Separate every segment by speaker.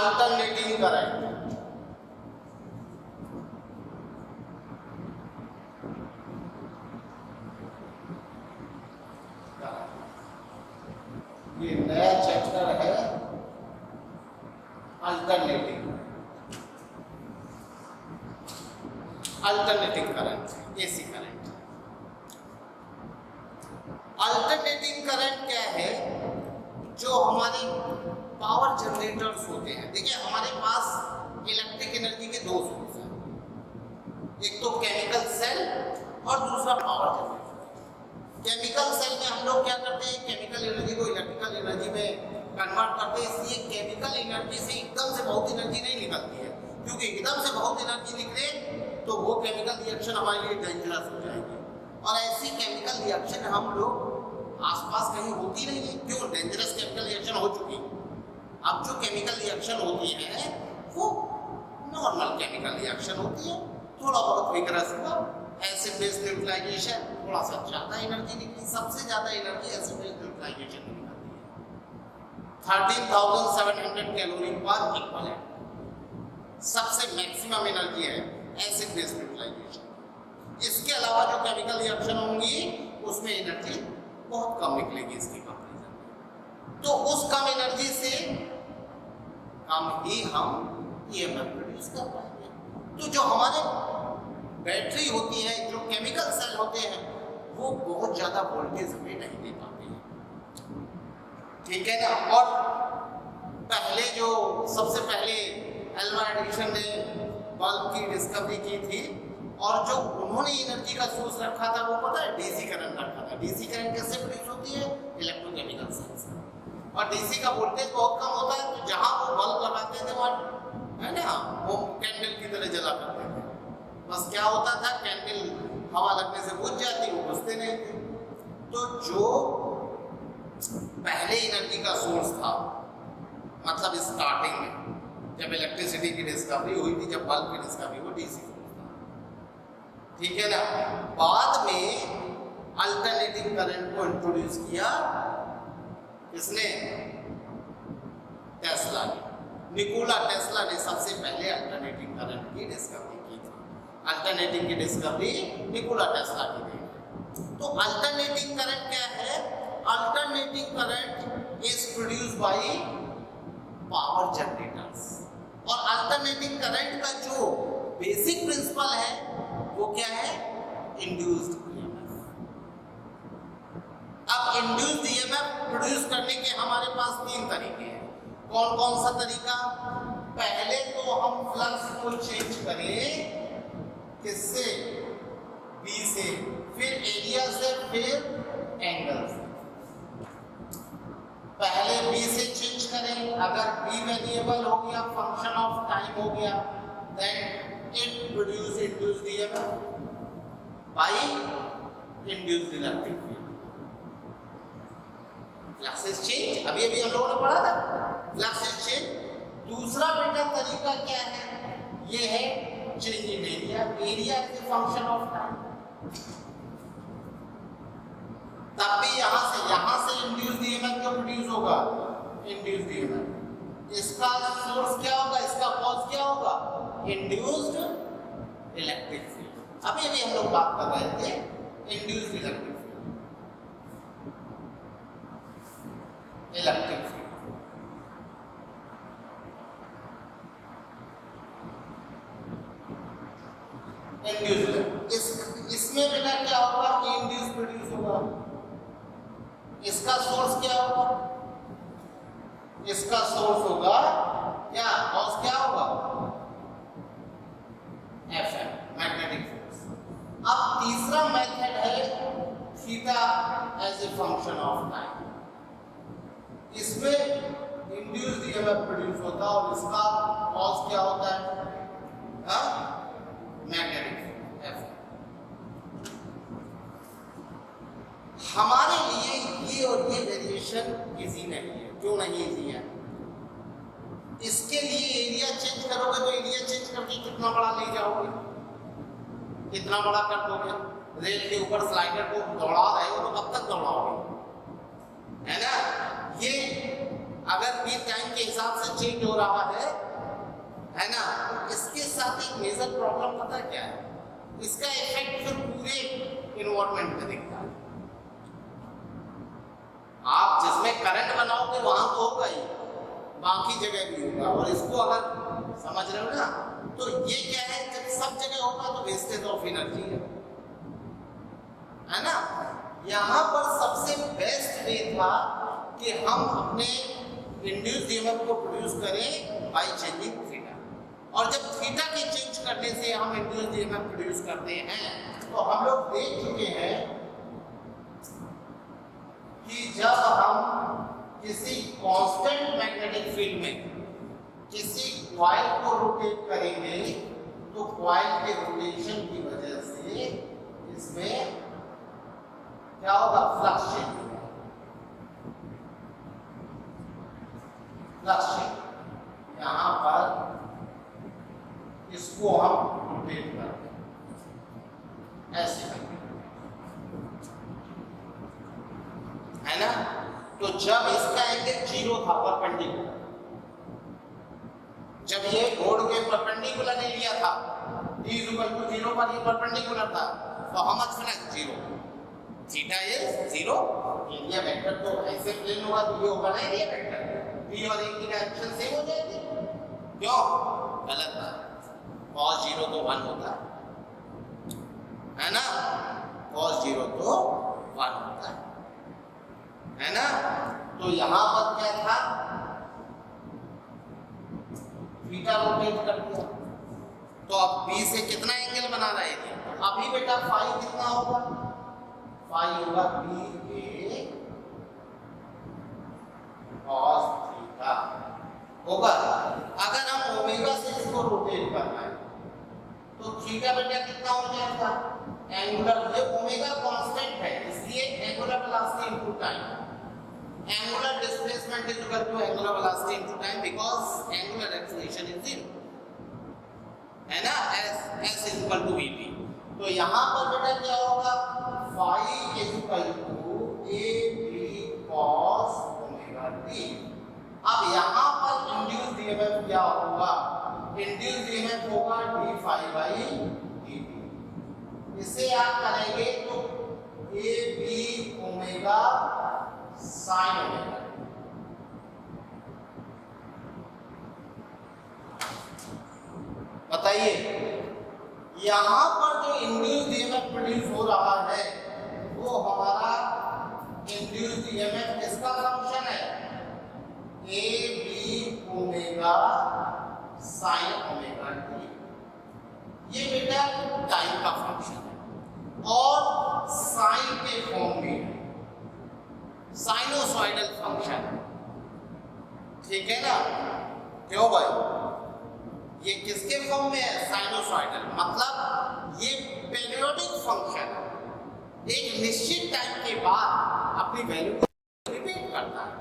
Speaker 1: Alternating current. ये नया chapter है alternating current, AC current. Alternating current क्या है? जो हमारे पावर जनरेटर्स होते हैं, देखिए हमारे पास इलेक्ट्रिक एनर्जी के दो सोर्स हैं, एक तो केमिकल सेल और दूसरा पावर जनरेटर। केमिकल सेल में हम लोग क्या करते हैं, केमिकल एनर्जी को इलेक्ट्रिकल एनर्जी में कन्वर्ट करते हैं। इसलिए केमिकल एनर्जी से एकदम से बहुत एनर्जी नहीं निकलती है, क्योंकि एकदम से बहुत एनर्जी निकले तो वो केमिकल रिएक्शन हमारे लिए डेंजरस हो जाएगी। और ऐसी केमिकल रिएक्शन हम लोग आसपास कहीं होती नहीं है। क्यों? डेंजरस केमिकल रिएक्शन हो चुकी है। अब जो केमिकल रिएक्शन होती है वो नॉर्मल केमिकल रिएक्शन होती है, थोड़ा बहुत विग्रस हुआ, एसिड बेस न्यूट्रलाइजेशन, थोड़ा सा ज्यादा एनर्जी निकली। सबसे ज्यादा एनर्जी एसिड बेस न्यूट्रलाइजेशन में निकलती है, 13,700 कैलोरी पर इक्विवेलेंट। सबसे मैक्सिमम एनर्जी है एसिड बेस न्यूट्रलाइजेशन। इसके अलावा जो केमिकल रिएक्शन होंगी उसमें एनर्जी बहुत कम निकलेगी इसकी कंपैरिजन में। तो उस कम एनर्जी से कम ही हम ईएमएफ प्रोड्यूस कर पाएंगे। तो जो हमारे बैटरी होती है, जो केमिकल सेल होते हैं, वो बहुत ज्यादा वोल्टेज हमें नहीं दे पाते हैं, ठीक है ना। और पहले जो सबसे पहले एल्वा एडिसन ने बल्ब की डिस्कवरी की थी, और जो उन्होंने एनर्जी का सोर्स रखा था वो पता है डीसी करंट रखा था। डीसी करंट कैसे प्रोड्यूस होती है? इलेक्ट्रोकेमिकल सेल से। और डीसी का वोल्टेज बहुत कम होता है, तो जहां वो बल्ब लगाते थे वहां, है ना, वो कैंडल की तरह जला करते थे। बस क्या होता था, कैंडल हवा लगने से बुझ जाती, वो बुझते नहीं थे। तो जो पहले एनर्जी का सोर्स था, मतलब स्टार्टिंग में जब इलेक्ट्रिसिटी की डिस्कवरी हुई थी, जब बल्ब की डिस्कवरी हुई, डीसी सोर्स था, ठीक है ना। बाद में अल्टरनेटिंग करंट को इंट्रोड्यूस किया किसने? टेस्ला ने। निकोला टेस्ला ने सबसे पहले अल्टरनेटिंग करंट की डिस्कवरी की थी। अल्टरनेटिंग की डिस्कवरी निकोला टेस्ला की थी। तो अल्टरनेटिंग करंट क्या है? Alternating current is produced by power generators. और अल्टरनेटिंग करंट का जो बेसिक प्रिंसिपल है वो क्या है? Induced EMF. अब इंड्यूस्ड ईएमएफ प्रोड्यूस करने के हमारे पास तीन तरीके हैं। कौन कौन सा तरीका? पहले तो हम फ्लक्स को चेंज करें, किससे? बी से, फिर एरिया से, फिर एंगल से। पहले बी से चेंज करें, अगर बी वेरिएबल हो गया, फंक्शन ऑफ टाइम हो गया, then it produce induced EMF by induced electric field. Flux change अभी हम लोगों ने पढ़ा था, फ्लक्स चेंज। दूसरा बेटा तरीका क्या है? ये है change in area. Area is a function of time. तब भी यहां से इंड्यूस्ड ईएमएफ जो प्रोड्यूस होगा, इंड्यूस्ड ईएमएफ, इसका सोर्स क्या होगा, इसका कॉज क्या होगा? Induced electric field. अभी हम लोग बात कर रहे थे induced electric field. Electric field induced, इसमें बेटा क्या होगा? इंड्यूस प्रोड्यूस होगा। इसका सोर्स क्या होगा? इसका सोर्स होगा क्या? कॉज क्या होगा? Fm, magnetic force. अब तीसरा मेथड है theta as a function of time. इसमें इंड्यूस्ड ईएमएफ प्रोड्यूस होता है और इसका कॉज क्या होता है? Magnetic F। हमारे लिए ये और ये वेरिएशन इजी नहीं है। क्यों नहीं इजी है? इसके लिए एरिया चेंज करोगे तो एरिया चेंज करके कितना बड़ा ले जाओगे? कितना बड़ा कर दोगे? रेल के ऊपर स्लाइडर को दौड़ा रहे हो तो कब तक दौड़ाओगे, है ना। ये अगर भी टाइम के हिसाब से चेंज हो रहा है ना, इसके साथ एक मेजर प्रॉब्लम पता क्या है, इसका इफेक्ट फिर पूरे इन्वायरमेंट में दिखता है। आप जिसमें करंट बनाओगे वहां तो होगा ही, बाकी जगह भी होगा। और इसको अगर समझ रहे हो ना, तो ये क्या है, जब सब जगह होगा तो वेस्टेज ऑफ एनर्जी है ना। यहां पर सबसे बेस्ट वे था कि हम अपने इंड्यूस्ड ईएमएफ को प्रोड्यूस करें बाय चेंजिंग थीटा। और जब थीटा के चेंज करने से हम इंड्यूस्ड ईएमएफ प्रोड्यूस करते हैं, तो हम लोग देख चुके हैं कि जब हम किसी कांस्टेंट मैग्नेटिक फील्ड में किसी कॉइल को रोटेट करेंगे, तो कॉइल के रोटेशन की वजह से इसमें क्या होगा, फ्लक्स चेंज होगा। फ्लक्स चेंज यहां पर इसको हम रोटेट करते हैं, ऐसे करते है ना। तो जब इसका एंगल 0 था, परपेंडिकुलर, जब ये बोर्ड के परपेंडिकुलर ने लिया था, d = 0 पर ये परपेंडिकुलर था, तो how much flux 0, theta is 0। Area vector तो ऐसे प्लेन होगा तो ये होगा ना एरिया वेक्टर, p और a की डायरेक्शन सेम हो जाएगी। क्यों? गलत है, cos 0 तो 1 होता है ना, cos 0 तो 1 होता है ना। तो यहां पर क्या था, थीटा रोटेट कर दिया, तो अब b से कितना एंगल बना रहा है, अभी बेटा फाई कितना होगा, फाई होगा b के cos थीटा होगा। अगर हम ओमेगा से इसको रोटेट करना है, तो थीटा बेटा कितना हो जाएगा, एंगुलर, ये ओमेगा कांस्टेंट है, इसलिए angular velocity into time, angular displacement is equal to angular velocity into time, because angular acceleration is 0 है ना, s is equal to vt। तो यहाँ पर बेटा क्या होगा, phi is equal to ab cos omega t। अब यहाँ पर इंड्यूस्ड ईएमएफ क्या होगा, इंड्यूस्ड ईएमएफ होगा d phi by dt। इसे आप करेंगे तो ab ओमेगा साइन ओमेगा। बताइए, यहां पर जो इंड्यूस्ड ईएमएफ प्रोड्यूस हो रहा है, वो हमारा इंड्यूस्ड ईएमएफ किसका फंक्शन है, A B omega sine omega T. ये बेटा टाइम का फंक्शन है और साइन के फॉर्म में है, साइनोसॉइडल फंक्शन, ठीक है ना। क्यों भाई, ये किसके फॉर्म में है, साइनोसॉइडल, मतलब ये पीरियोडिक फंक्शन है, एक निश्चित टाइम के बाद अपनी वैल्यू को रिपीट करता है।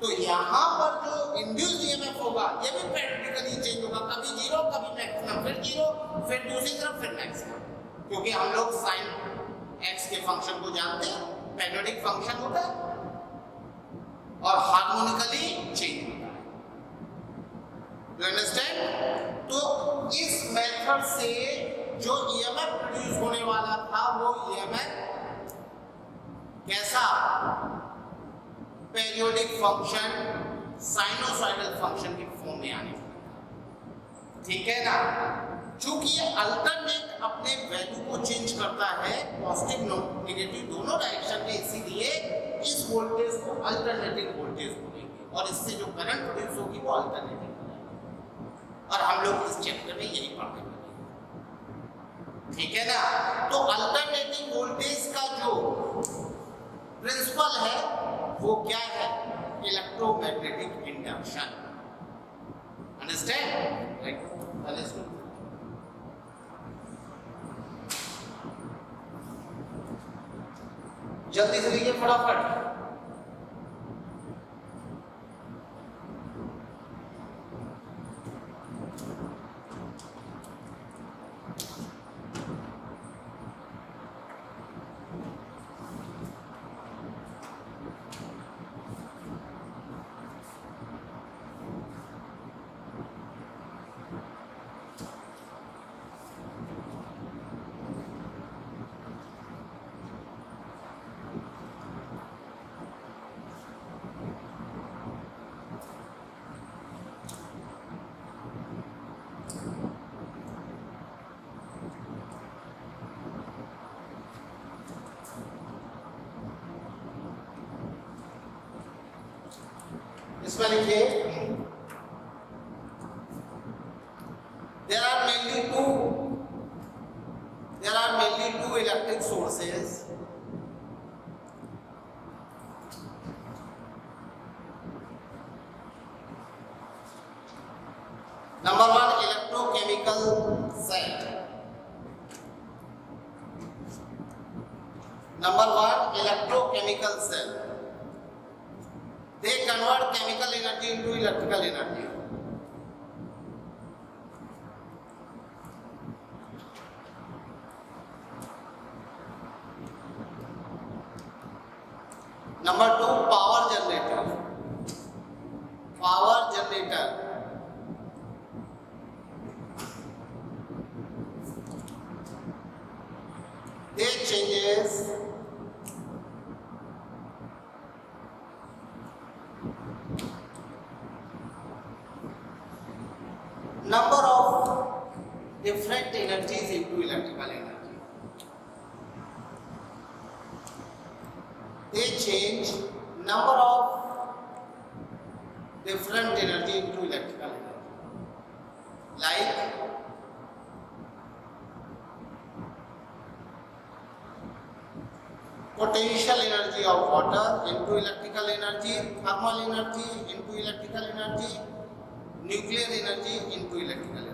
Speaker 1: तो यहाँ पर जो इंड्यूस्ड ईएमएफ होगा, ये भी पीरियोडिकली चेंज होगा, कभी 0, कभी मैक्सिमम, फिर 0, फिर दूसरी तरफ फिर मैक्सिमम, क्योंकि हम लोग साइन एक्स के फंक्शन को जानते हैं, पीरियोडिक फंक्शन होता है और हार्मोनिकली चेंज होता है। You understand? तो इस मेथड से जो ईएमएफ प्रोड्यूस होने वाला था, वो ईएमएफ कैसा, पीरियोडिक फंक्शन, साइनोसॉइडल फंक्शन के फॉर्म में आने वाला, ठीक है ना। चूंकि ये अल्टरनेट अपने वैल्यू को चेंज करता है, पॉजिटिव नेगेटिव दोनों डायरेक्शन में, इसीलिए इस वोल्टेज को अल्टरनेटिंग वोल्टेज बोलेंगे, और इससे जो करंट प्रोड्यूस होगी वो अल्टरनेटिंग करेंगे। और हम लोग इस चैप्टर में यही पढ़ने वाले हैं, ठीक है ना। तो अल्टरनेटिंग वोल्टेज का जो प्रिंसिपल है वो क्या है, इलेक्ट्रोमैग्नेटिक इंडक्शन। अंडरस्टैंड? राइट। जल्दी से लिखिए फटाफट। इसमें लिखिए there are mainly two electric sources. Number one, electrochemical cell. Number one, electrochemical cell. They convert chemical energy into electrical energy. Number two, power generator. Power generator. They changes number of different energies into electrical energy. They change number of different energy into electrical energy. Like potential energy of water into electrical energy, thermal energy into electrical energy, nuclear energy into electrical energy.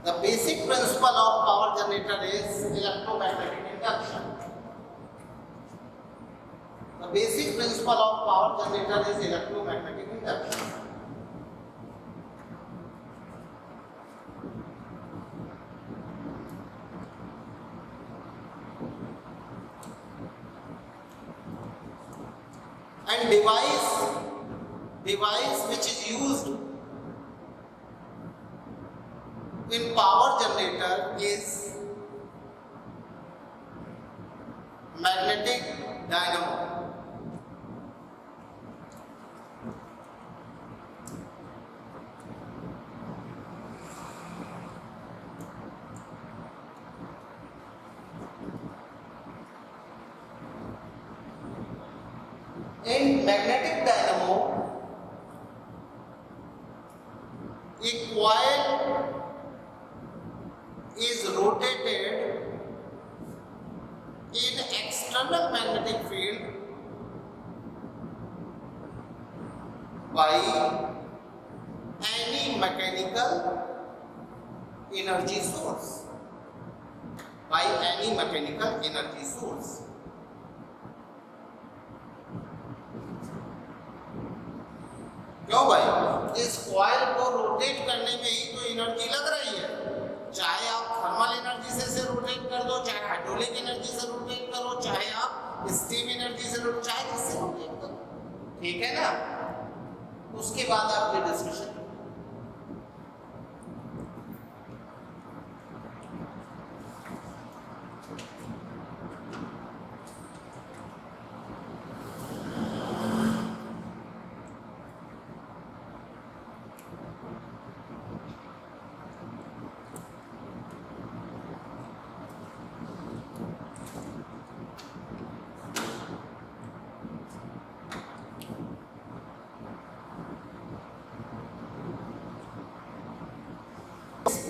Speaker 1: The basic principle of power generator is electromagnetic induction. The basic principle of power generator is electromagnetic induction. And device which is used in power generator is magnetic dynamo. In magnetic dynamo, a coil is rotated in external magnetic field by any mechanical energy source. By any mechanical energy source. क्यों भाई? इस coil को rotate करने में ही तो energy लग रही है। चाहे आप थर्मल एनर्जी से रोटेट कर दो, चाहे हाइड्रोलिक एनर्जी से रोटेट करो, चाहे आप स्टीम एनर्जी से रोटेट, चाहे किससे रोटेट करो, ठीक है ना? उसके बाद आप ये discussion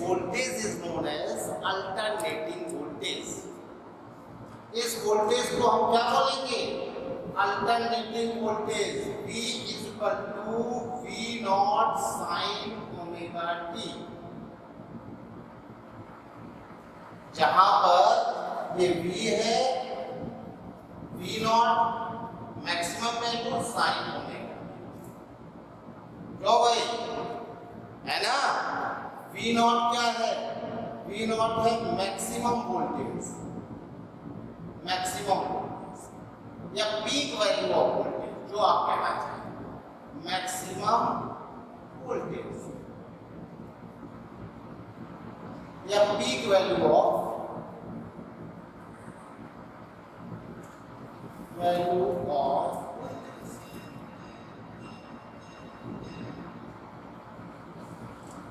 Speaker 1: voltage is known as alternating voltage. इस वोल्टेज को हम क्या बोलेंगे? Alternating voltage. V is equal to V naught sin omega t। जहां पर ये V है, V naught maximum value sin omega. क्यों भाई? है ना? V naught क्या है? V naught है मैक्सिमम वोल्टेज, मैक्सिमम या पीक वैल्यू ऑफ वोल्टेज, जो आप कहना चाहें, मैक्सिमम वोल्टेज या पीक वैल्यू ऑफ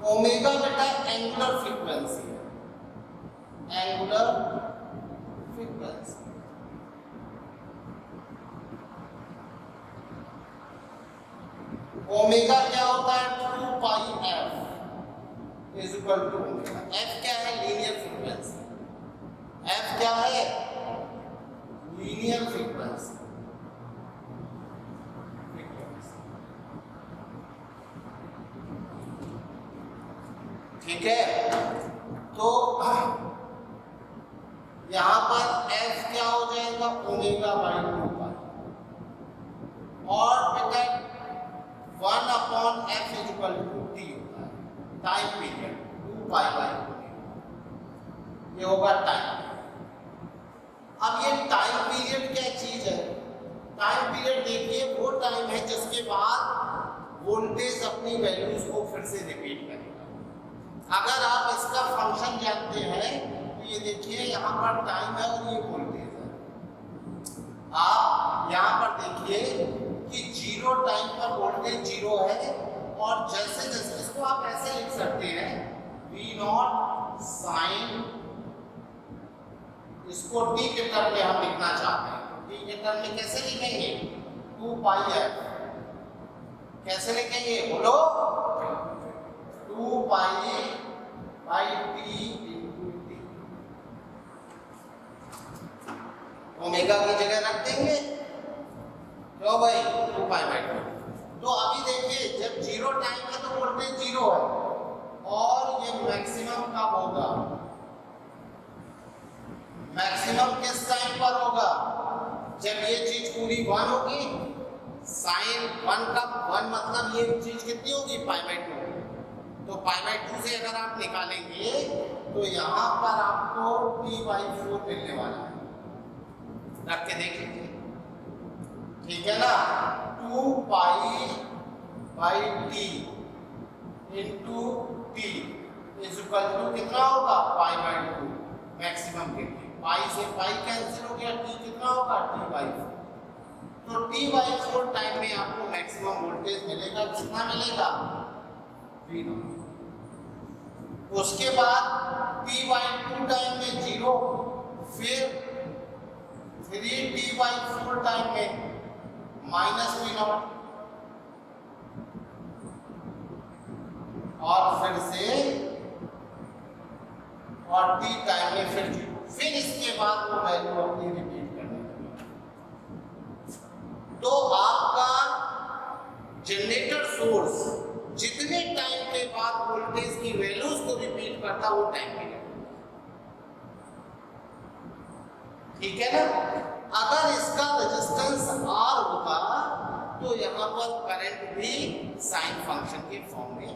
Speaker 1: ओमेगा बेटा एंगुलर फ्रीक्वेंसी है, एंगुलर फ्रीक्वेंसी। ओमेगा क्या होता है? 2 pi F is equal to omega. F क्या है? Linear frequency. एफ क्या है? Linear frequency. ठीक है, तो यहां पर एफ क्या हो जाएगा? Omega by 2 pi. और बेटा 1/f is equal to T होता है, टाइम पीरियड 2 पाई बाई 2, ये होगा टाइम। अब ये टाइम पीरियड क्या चीज है? टाइम पीरियड देखिए वो टाइम है जिसके बाद वोल्टेज अपनी वैल्यूज को फिर से रिपीट करेगा। अगर आप इसका फंक्शन जानते हैं तो ये देखिए यहाँ पर टाइम है और ये वोल्टेज है। आप यहाँ पर देखिए कि 0 टाइम पर वोल्टेज 0 है, और जैसे जैसे इसको आप ऐसे लिख सकते हैं V0 साइन, इसको t के टर्म में हम लिखना चाहते हैं। t के टर्म में कैसे लिखेंगे? 2 पाई f। कैसे लिखेंगे बोलो? 2 pi by t into t। Omega की जगह रख देंगे, क्यों भाई? 2 पाई बाई 2। तो अभी देखिए जब 0 टाइम है तो वोल्टेज 0 है, और ये मैक्सिमम कब होगा? मैक्सिमम किस टाइम पर होगा? जब ये चीज पूरी 1 होगी। साइन 1 का 1 मतलब ये चीज कितनी होगी? Pi by 2। तो पाई बाई 2 से अगर आप निकालेंगे तो यहाँ पर आपको t/4 मिलने वाला है। रख के देख लीजिए, ठीक है ना? 2 pi by t into t is equal to कितना होगा? पाई बाई 2 मैक्सिमम के लिए। पाई से पाई कैंसिल हो गया, t कितना होगा? t/4। तो t/4 टाइम में आपको मैक्सिमम वोल्टेज मिलेगा। कितना मिलेगा? V0। उसके बाद t/2 टाइम में 0, फिर 3t/4 टाइम में -V0, और फिर से और t टाइम में फिर 0। फिर इसके बाद वो वैल्यू अपनी रिपीट करने लगी। तो आपका जनरेटर सोर्स जितने टाइम के बाद वोल्टेज की वैल्यूज को रिपीट करता वो टाइम पीरियड, ठीक है ना? अगर इसका रेजिस्टेंस R होगा तो यहां पर करंट भी साइन फंक्शन के फॉर्म में।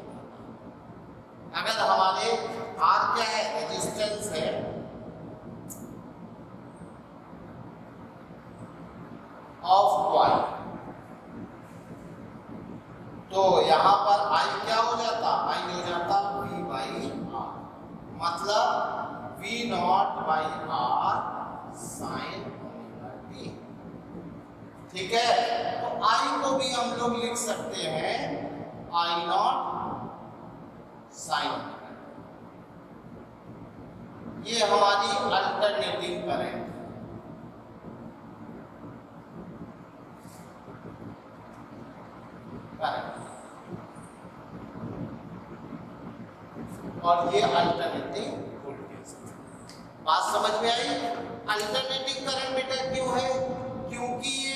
Speaker 1: अगर हमारे R क्या है? रेजिस्टेंस है, ऑफ कॉइल, तो यहां पर I क्या हो जाता? I हो जाता V/R, मतलब V0/R साइन ओमेगा t। ठीक है, तो I को भी हम लोग लिख सकते हैं I0 साइन। ये हमारी अल्टरनेटिंग करंट, और ये अल्टरनेटिंग वोल्टेज। बात समझ में आई? अल्टरनेटिंग करंट बेटा क्यों है? क्योंकि ये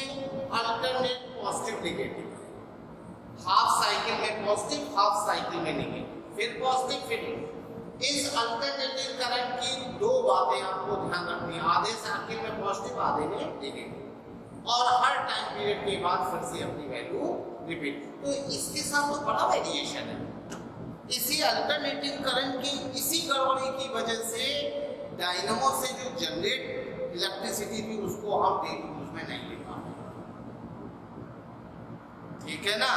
Speaker 1: अल्टरनेट पॉजिटिव नेगेटिव है। हाफ साइकिल में पॉजिटिव, हाफ साइकिल में नेगेटिव, फिर पॉजिटिव फिर नेगेटिव। इस अल्टरनेटिंग करंट की दो बातें आपको ध्यान रखनी है, आधे साइकिल में पॉजिटिव, आधे में नेगेटिव, और हर टाइम पीरियड के बाद फिर से अपनी वैल्यू रिपीट। तो इसके साथ तो बड़ा वेरिएशन है। इसी अल्टरनेटिंग करंट की इसी गड़बड़ी की वजह से डायनामो से जो जनरेट इलेक्ट्रिसिटी थी उसको हम डेली यूज में नहीं ले पाते। ठीक है ना?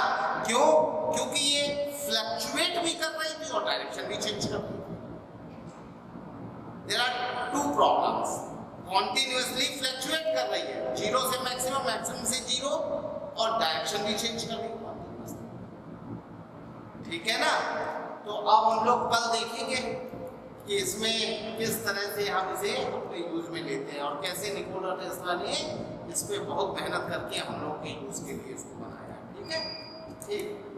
Speaker 1: क्यों? क्योंकि ये फ्लक्चुएट भी कर रही थी और डायरेक्शन भी चेंज कर रही थी। There are two problems. Continuously fluctuate कर रही है, 0 से मैक्सिमम, मैक्सिमम से 0, और डायरेक्शन भी चेंज कर रही है। ठीक है ना? तो अब हम लोग कल देखेंगे कि इसमें किस तरह से हम इसे अपने यूज में लेते हैं और कैसे निकोला टेस्ला ने इस पे बहुत मेहनत करके हम लोग के यूज के लिए इसको बनाया। ठीक है, ठीक।